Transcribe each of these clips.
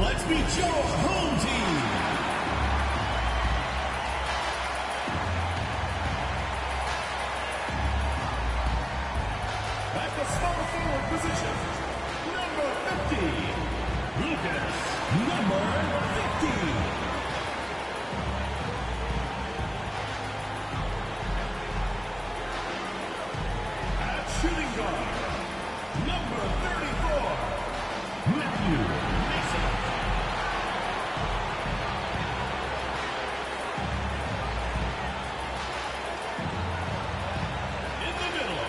Let's meet your home team. At the small forward position, number 50, Lucas, number 50. At shooting guard, number 34, Matthew Mason. In the middle,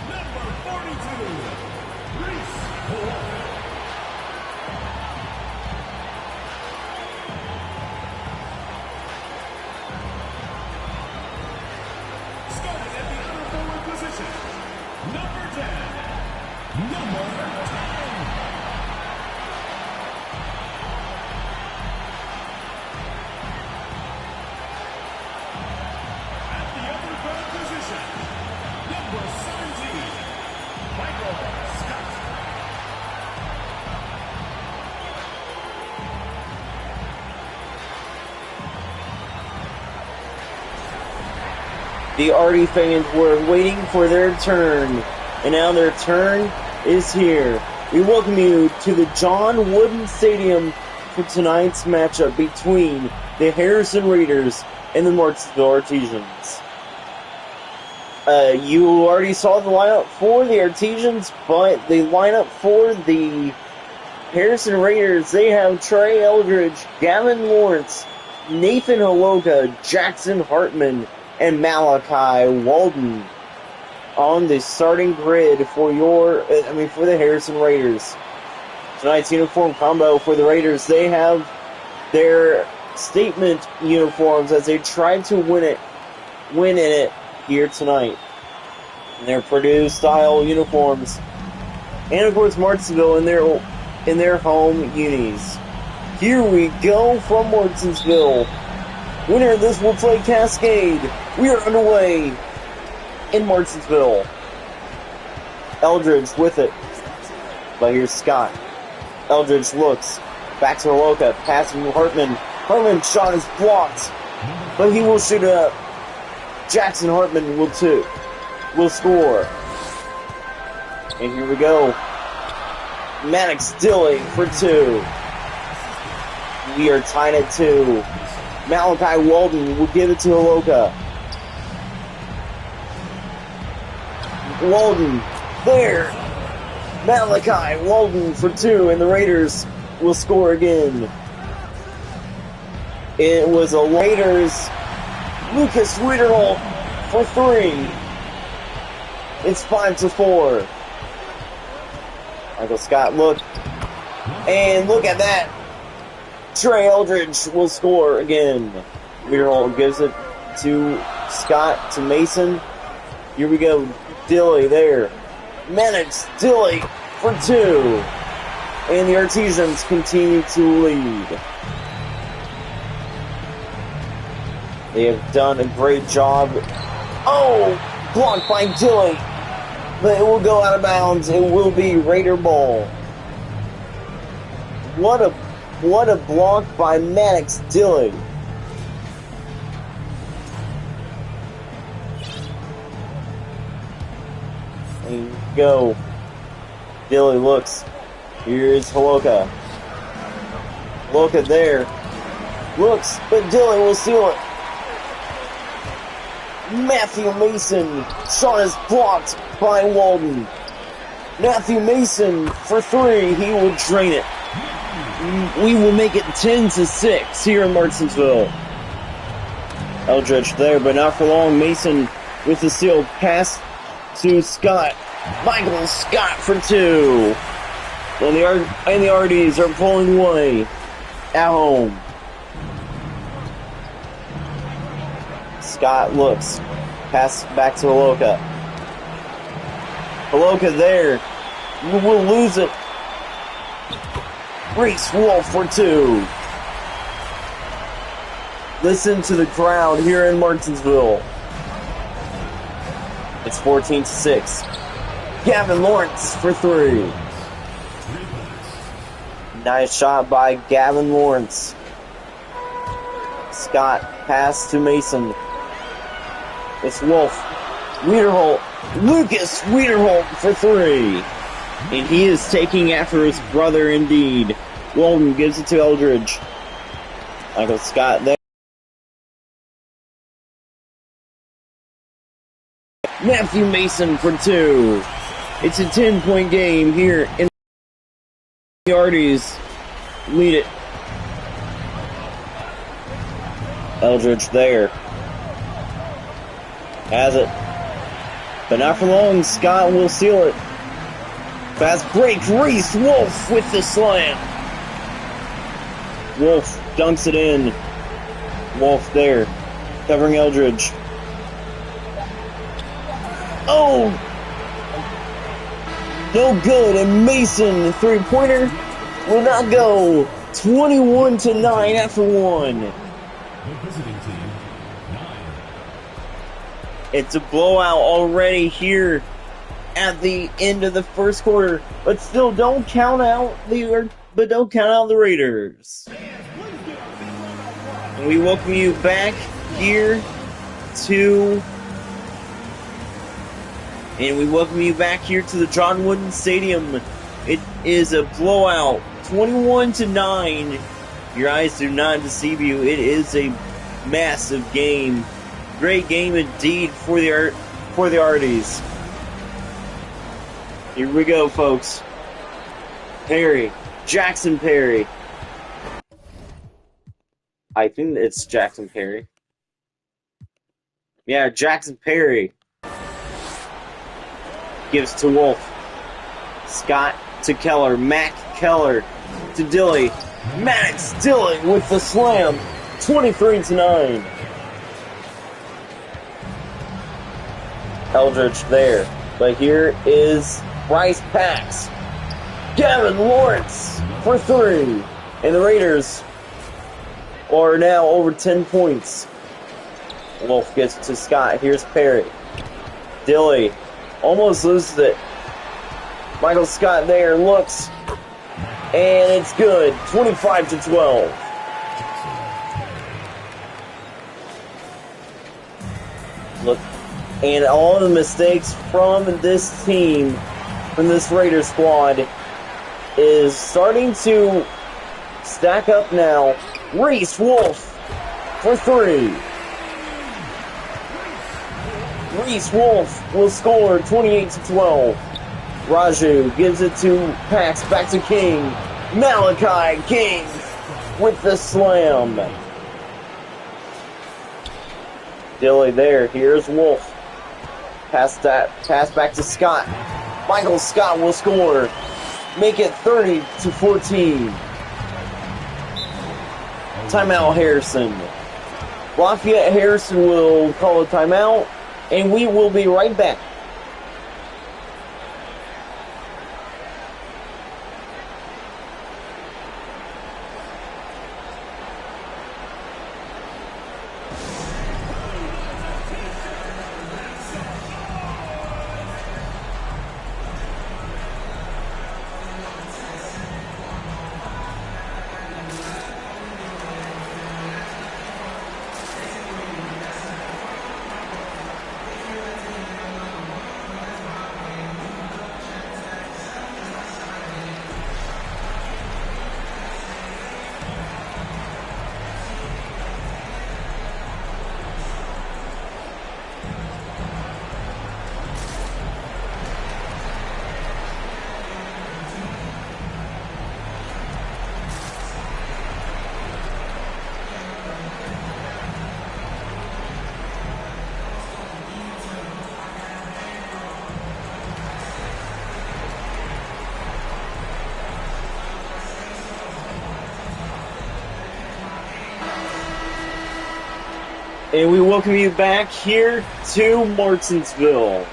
number 42, Reese Walker. Starting at the other forward position, number 10, number 10. At the other guard position, number 17, Michael Scott. The Artie fans were waiting for their turn, and now their turn is here. We welcome you to the John Wooden Stadium for tonight's matchup between the Harrison Raiders and the Martinsville Artesians. You already saw the lineup for the Artesians, but the lineup for the Harrison Raiders, they have Trey Eldridge, Gavin Lawrence, Nathan Holoka, Jackson Hartman, and Malachi Walden on the starting grid for for the Harrison Raiders. Tonight's uniform combo for the Raiders, they have their statement uniforms as they try to win in it here tonight. And their Purdue style uniforms. And of course Martinsville in their home unis. Here we go from Martinsville. Winner of this will play Cascade. We are underway in Martinsville. Eldridge with it. But here's Scott. Eldridge looks. Back to Holoka. Passing to Hartman. Hartman's shot is blocked. But he will shoot it up. Jackson Hartman will score. And here we go. Maddox Dilly for 2. We are tied at 2. Malachi Walden will give it to Holoka. Walden, there. Malachi Walden for 2, and the Raiders will score again. It was a Raiders. Lucas Wiederholt for 3. It's 5-4. Michael Scott, look. And look at that. Trey Eldridge will score again. Wiederholt gives it to Scott, to Mason. Here we go. Dilly there. Maddox Dilly for 2. And the Artesians continue to lead. They have done a great job. Oh! Blocked by Dilly. But it will go out of bounds. It will be Raider ball. What a block by Maddox Dilly. And go. Dilly looks. Here's Holoka. Holoka there. Looks, but Dilly will steal it. Matthew Mason. Shot is blocked by Walden. Matthew Mason for 3. He will drain it. We will make it 10-6 here in Martinsville. Eldridge there, but not for long. Mason with the steal. Pass to Scott. Michael Scott for 2. And the Arties are pulling away at home. Scott looks. Pass back to Holoka. Holoka there. We'll lose it. Reese Wolf for 2. Listen to the crowd here in Martinsville. It's 14-6. Gavin Lawrence for 3. Nice shot by Gavin Lawrence. Scott pass to Mason. It's Wolf. Wiederholt. Lucas Wiederholt for three. And he is taking after his brother indeed. Walden gives it to Eldridge. Michael Scott there. Matthew Mason for two. It's a 10-point game here in the Arties. Lead it. Eldridge there. Has it. But not for long. Scott will seal it. Fast break. Reese Wolf with the slam. Wolf dunks it in. Wolf there. Covering Eldridge. Oh! No good. And Mason, three-pointer, will not go. 21-9 after one. The visiting team, 9. It's a blowout already here at the end of the first quarter, but still don't count out the Raiders. And we welcome you back here to the John Wooden Stadium. It is a blowout, 21-9. Your eyes do not deceive you. It is a massive game. Great game indeed for the Arties. Here we go, folks. Perry. Jackson Perry. I think it's Jackson Perry. Yeah, Jackson Perry. Gives to Wolf. Scott to Keller. Mac Keller to Dilly. Maddox Dilly with the slam. 23-9. Eldridge there. But here is Bryce Pax. Gavin Lawrence for three. And the Raiders are now over 10 points. Wolf gets to Scott. Here's Perry. Dilly almost loses it. Michael Scott there looks. And it's good. 25-12. Look. And all the mistakes from this team, from this Raider squad, is starting to stack up now. Reese Wolf for three. Reese Wolf will score 28-12. Raju gives it to Pax, back to King. Malachi King with the slam. Dilly there. Here's Wolf. Pass back to Scott. Michael Scott will score. Make it 30-14. Timeout Harrison. Lafayette Harrison will call a timeout, and we will be right back. And we welcome you back here to Martinsville.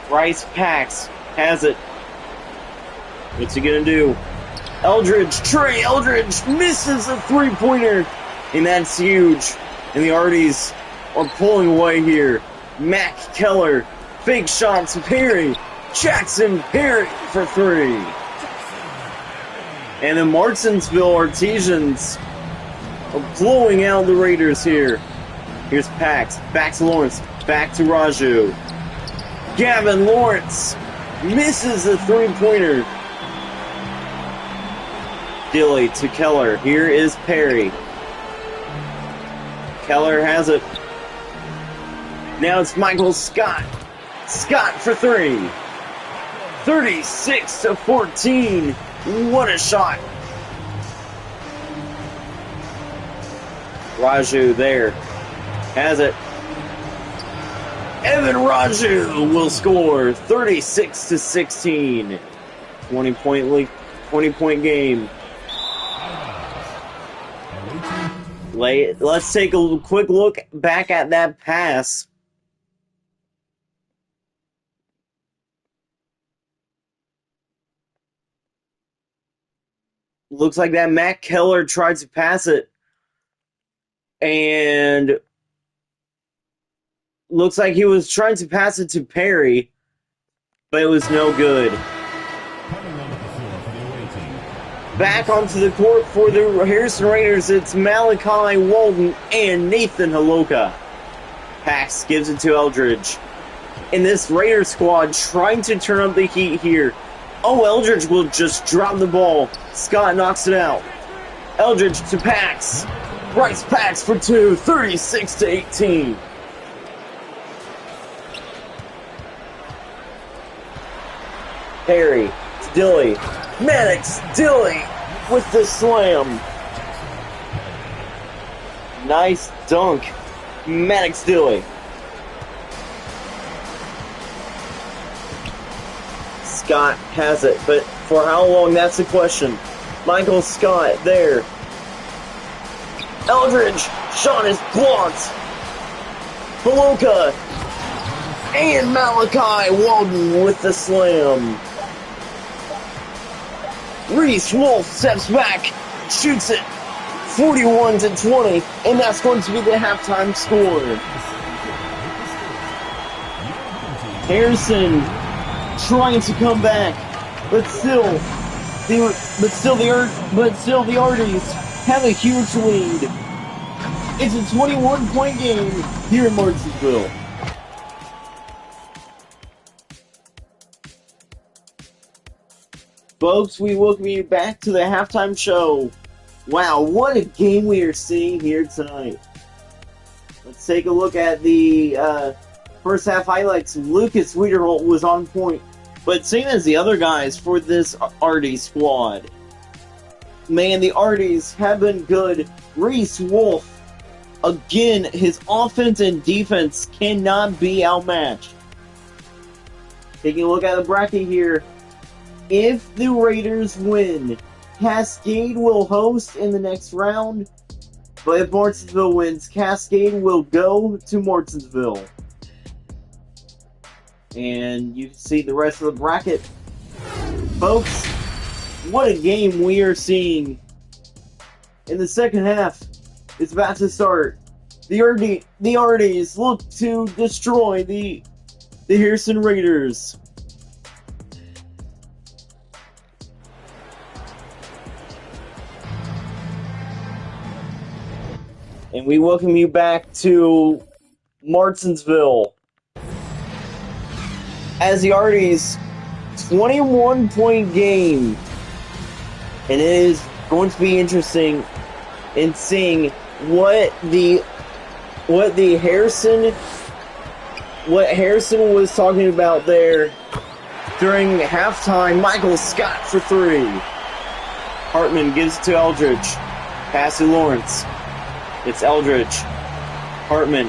Bryce Pax has it. What's he gonna do? Trey Eldridge misses a three-pointer. And that's huge. And the Arties are pulling away here. Mac Keller, fake shots, Perry. Jackson Perry for three. And the Martinsville Artesians are blowing out the Raiders here. Here's Pax. Back to Lawrence. Back to Raju. Gavin Lawrence misses the three-pointer. Dilly to Keller. Here is Perry. Keller has it. Now it's Michael Scott. Scott for three. 36-14. What a shot. Raju there. Has it. Evan Raju will score 36-16. 20-point game. Let's take a quick look back at that pass. Looks like that Matt Keller tried to pass it. And looks like he was trying to pass it to Perry, but it was no good. Back onto the court for the Harrison Raiders, it's Malachi Walden and Nathan Haloka. Pax gives it to Eldridge. And this Raider squad trying to turn up the heat here. Oh, Eldridge will just drop the ball. Scott knocks it out. Eldridge to Pax. Bryce Pax for two, 36-18. Perry to Dilly. Maddox Dilly with the slam. Nice dunk. Maddox Dilly. Scott has it, but for how long, that's the question. Michael Scott there. Eldridge, shot is blocked. Haloka and Malachi Walden with the slam. Reese Wolf steps back, shoots it, 41-20, and that's going to be the halftime score. Harrison trying to come back, but still the Arties have a huge lead. It's a 21-point game here in Martinsville. Folks, we welcome you back to the halftime show. Wow, what a game we are seeing here tonight. Let's take a look at the first half highlights. Lucas Wiederholt was on point, but same as the other guys for this Artie squad. Man, the Arties have been good. Reese Wolf, again, his offense and defense cannot be outmatched. Taking a look at the bracket here. If the Raiders win, Cascade will host in the next round. But if Martinsville wins, Cascade will go to Martinsville. And you can see the rest of the bracket. Folks, what a game we are seeing. In the second half, it's about to start. The Arties look to destroy the Harrison Raiders. And we welcome you back to Martinsville. As the Arties, 21-point game. And it is going to be interesting in seeing what Harrison was talking about there during halftime. Michael Scott for three. Hartman gives it to Eldridge. Pass to Lawrence. It's Eldridge. Hartman.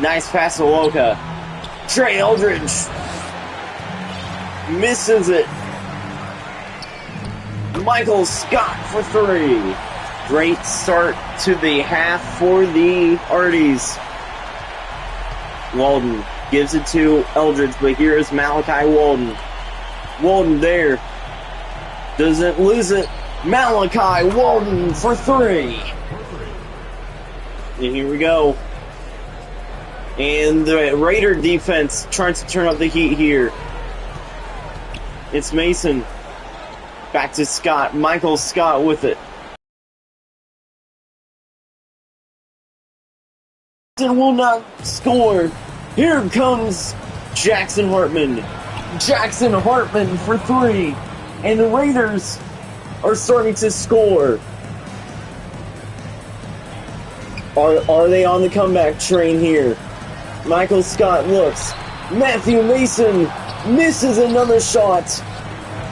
Nice pass to Loka. Trey Eldridge. Misses it. Michael Scott for three. Great start to the half for the Arties. Walden gives it to Eldridge, but here is Malachi Walden. Walden there. Doesn't lose it. Malachi Walden for three. And here we go. And the Raider defense trying to turn up the heat here. It's Mason. Back to Scott. Michael Scott with it. Mason will not score. Here comes Jackson Hartman. Jackson Hartman for 3. And the Raiders are starting to score. Are they on the comeback train here? Michael Scott looks. Matthew Mason misses another shot.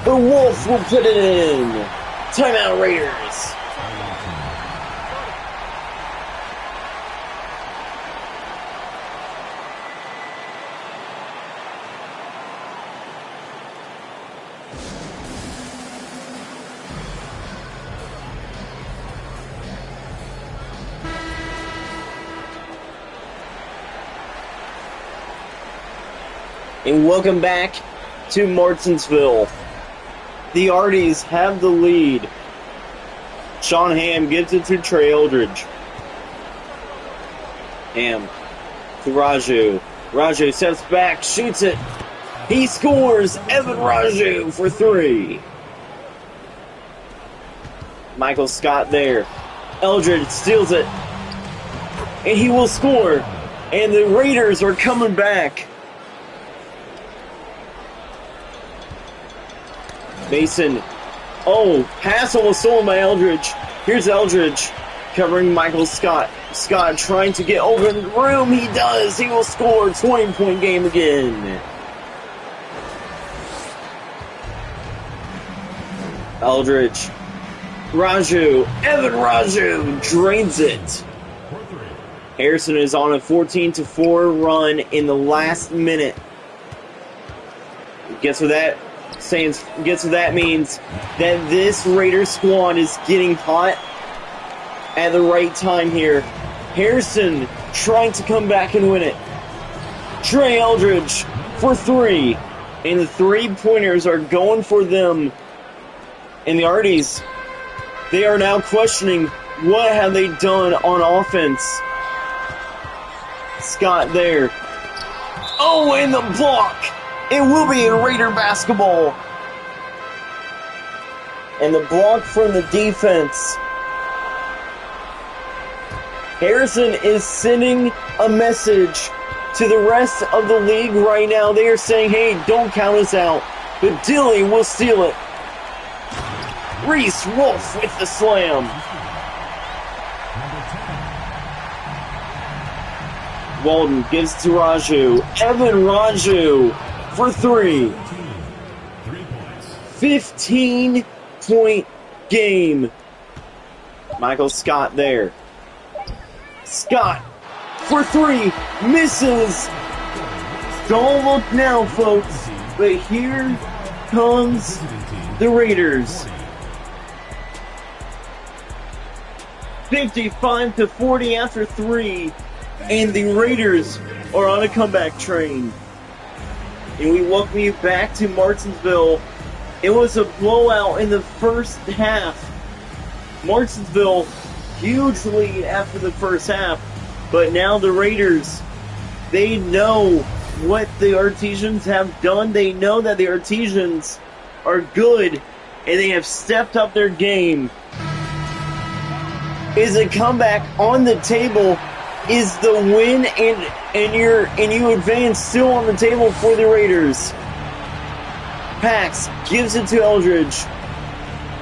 The Wolf will put it in. Timeout Raiders. And welcome back to Martinsville. The Arties have the lead. Sean Ham gives it to Trey Eldridge. Ham to Raju. Raju steps back, shoots it. He scores. Evan Raju for 3. Michael Scott there. Eldridge steals it. And he will score. And the Raiders are coming back. Mason. Oh, pass almost stolen by Eldridge. Here's Eldridge covering Michael Scott. Scott trying to get over in the room. He does. He will score. 20-point game again. Eldridge. Raju. Evan Raju drains it. Harrison is on a 14-4 run in the last minute. Guess what that means? That this Raiders squad is getting hot at the right time here. Harrison trying to come back and win it. Trey Eldridge for 3. And the 3-pointers are going for them. And the Arties, they are now questioning what have they done on offense. Scott there. Oh, and the block! It will be in Raider basketball. And the block from the defense. Harrison is sending a message to the rest of the league right now. They are saying, hey, don't count us out. But Dilly will steal it. Reese Wolf with the slam. Walden gives to Raju. Evan Raju for 3. 15-point game. Michael Scott there. Scott for 3. Misses. Don't look now, folks. But here comes the Raiders. 55-40 after 3. And the Raiders are on a comeback train. And we welcome you back to Martinsville. It was a blowout in the first half. Martinsville, huge lead after the first half. But now the Raiders, they know what the Artesians have done. They know that the Artesians are good, and they have stepped up their game. Is a comeback on the table? Is the win and you advance still on the table for the Raiders? Pax gives it to Eldridge.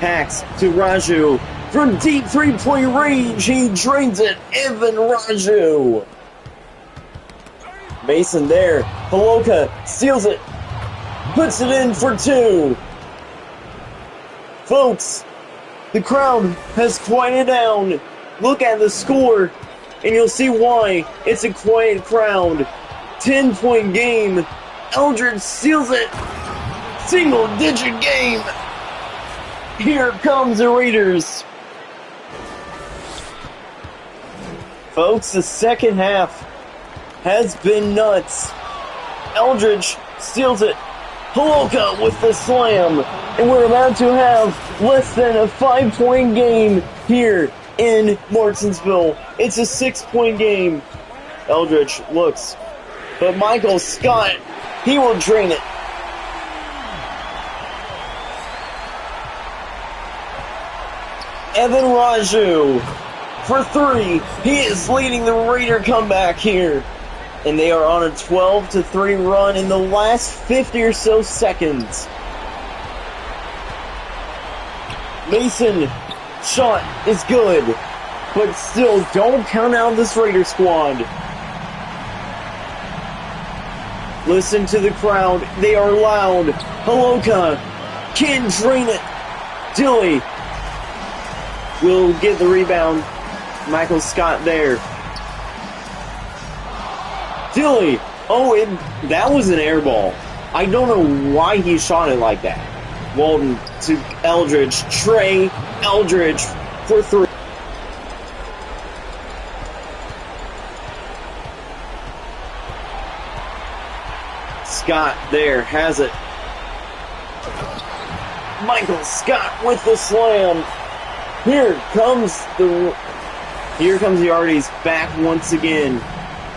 Pax to Raju. From deep 3-point range, he drains it. Evan Raju. Mason there. Holoka steals it. Puts it in for 2. Folks, the crowd has quieted down. Look at the score, and you'll see why. It's a quiet crowd. 10-point game. Eldridge steals it. Single-digit game. Here comes the Raiders. Folks, the second half has been nuts. Eldridge steals it. Holoka with the slam. And we're about to have less than a 5-point game here in Martinsville. It's a 6-point game. Eldridge looks. But Michael Scott, he will drain it. Evan Raju for three. He is leading the Raider comeback here. And they are on a 12-3 run in the last 50 or so seconds. Mason, shot is good. But still, don't count out this Raider squad. Listen to the crowd. They are loud. Holoka can drain it. Dilly will get the rebound. Michael Scott there. Dilly. Oh, that was an air ball. I don't know why he shot it like that. Walden to Eldridge. Trey Eldridge for three. Scott there has it. Michael Scott with the slam. Here comes the Yardies back once again.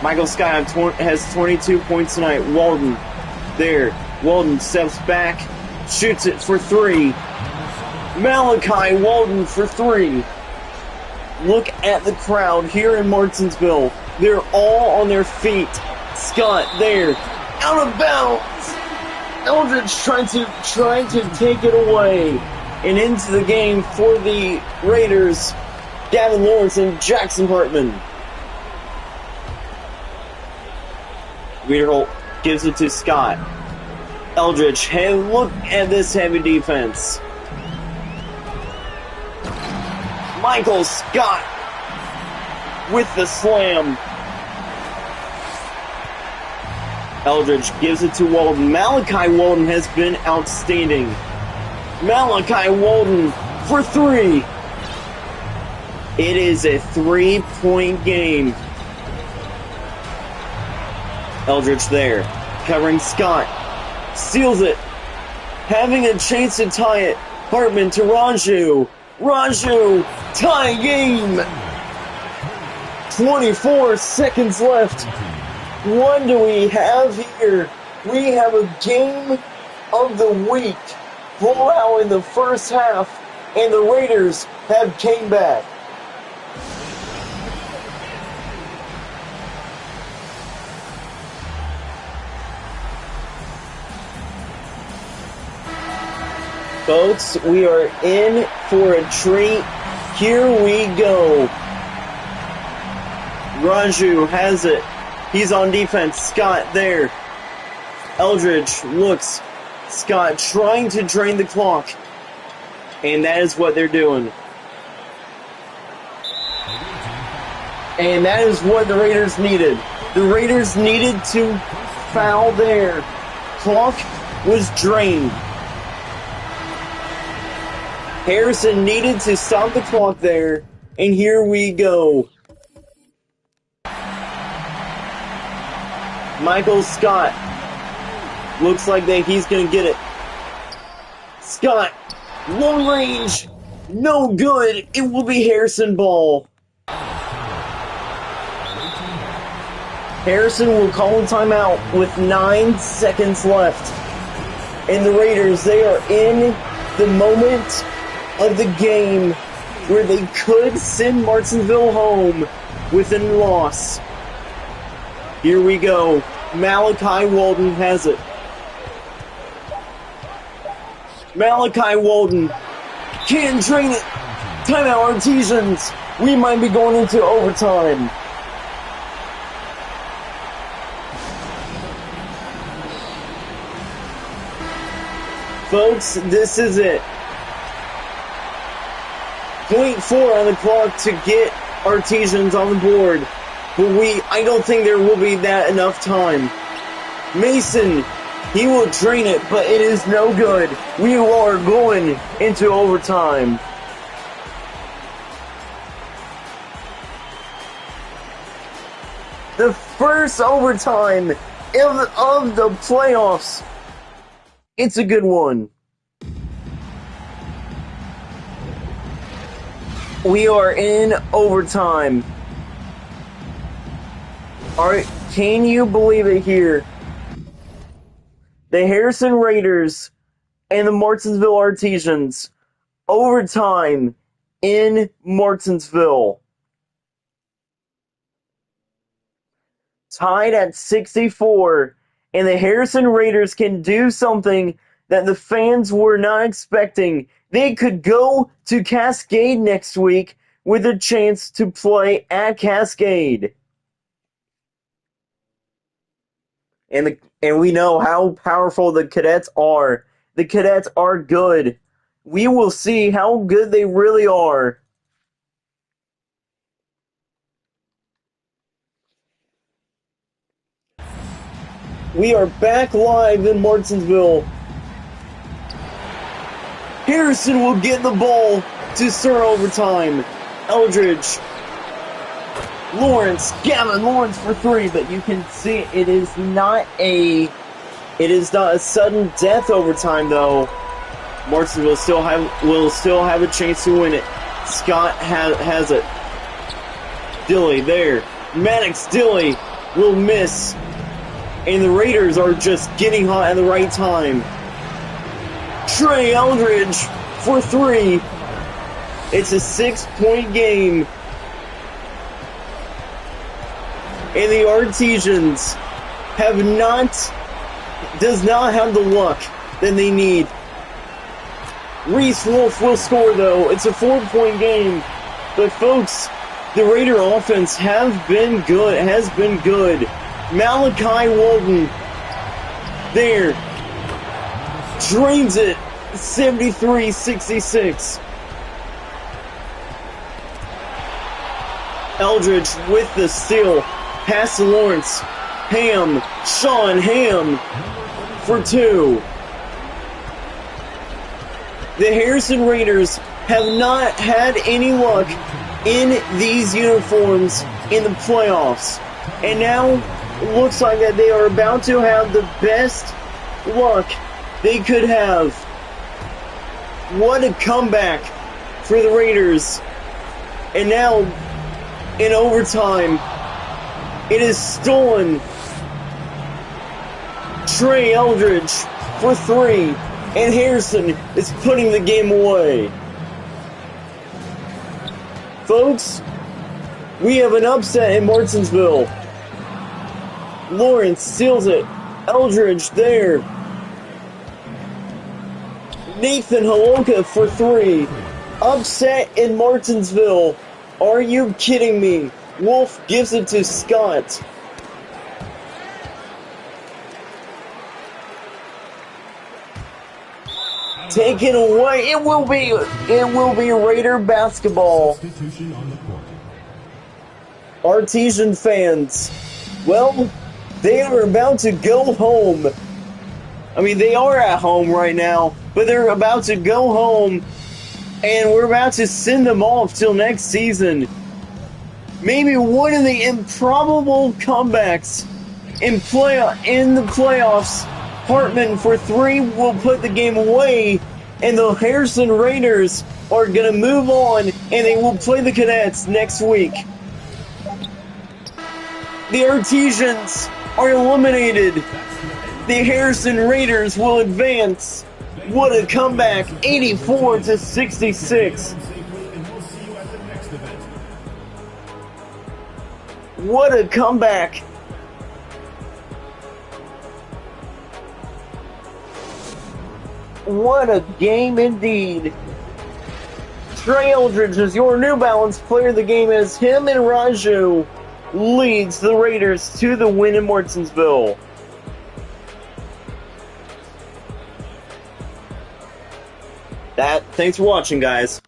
Michael Scott has 22 points tonight. Walden there. Walden steps back, shoots it for three. Malachi Walden for three. Look at the crowd here in Martinsville. They're all on their feet. Scott there. Out of bounds. Eldridge trying to take it away. And into the game for the Raiders, Gavin Lawrence and Jackson Hartman. Weirholt gives it to Scott. Eldridge, hey, look at this heavy defense. Michael Scott with the slam. Eldridge gives it to Walden. Malachi Walden has been outstanding. Malachi Walden for three. It is a 3-point game. Eldridge there, covering Scott. Steals it. Having a chance to tie it. Hartman to Raju. Raju, tie game. 24 seconds left. What do we have here? We have a game of the week. Blowout in the first half, and the Raiders have came back. Folks, we are in for a treat. Here we go. Raju has it. He's on defense. Scott there. Eldridge looks. Scott trying to drain the clock. And that is what they're doing. And that is what the Raiders needed. The Raiders needed to foul there. Clock was drained. Harrison needed to stop the clock there. And here we go. Michael Scott. Looks like that he's going to get it. Scott. Long range. No good. It will be Harrison ball. Harrison will call a timeout with 9 seconds left. And the Raiders, they are in the moment of the game where they could send Martinsville home with a loss. Here we go. Malachi Walden has it. Malachi Walden can drain it. Timeout, Artesians. We might be going into overtime. Folks, this is it. .4 on the clock to get Artesians on the board. But I don't think there will be that enough time. Mason, he will drain it, but it is no good. We are going into overtime. The first overtime of the playoffs. It's a good one. We are in overtime. Alright, can you believe it here? The Harrison Raiders and the Martinsville Artesians. Overtime in Martinsville. Tied at 64, and the Harrison Raiders can do something that the fans were not expecting. They could go to Cascade next week with a chance to play at Cascade. And we know how powerful the Cadets are. The Cadets are good. We will see how good they really are. We are back live in Martinsville. Harrison will get the ball to start overtime. Eldridge. Lawrence. Gavin Lawrence for three, but you can see it is not a sudden death overtime though. Martinsville will still have a chance to win it. Scott has it. Dilly there. Maddox Dilly will miss. And the Raiders are just getting hot at the right time. Trey Eldridge for three. It's a 6-point game. And the Artesians does not have the luck that they need. Reese Wolf will score though. It's a 4-point game. But folks, the Raider offense has been good. Malachi Walton there drains it 73-66. Eldridge with the steal. Pass to Lawrence. Sean Ham for two. The Harrison Raiders have not had any luck in these uniforms in the playoffs. And now it looks like that they are about to have the best luck they could have. What a comeback for the Raiders. And now, in overtime, it is stolen. Trey Eldridge for three. And Harrison is putting the game away. Folks, we have an upset in Martinsville. Lawrence steals it. Eldridge there. Nathan Holoka for three. Upset in Martinsville. Are you kidding me? Wolf gives it to Scott. Taken away. It will be Raider basketball. Artesian fans. Well, they are about to go home. I mean, they are at home right now, but they're about to go home, and we're about to send them off till next season. Maybe one of the improbable comebacks in the playoffs. Hartman for three will put the game away, and the Harrison Raiders are going to move on, and they will play the Cadets next week. The Artesians are eliminated. The Harrison Raiders will advance. What a comeback, 84-66. What a comeback. What a game indeed. Trey Eldridge is your New Balance player of the game as him and Raju leads the Raiders to the win in Martinsville. Thanks for watching, guys.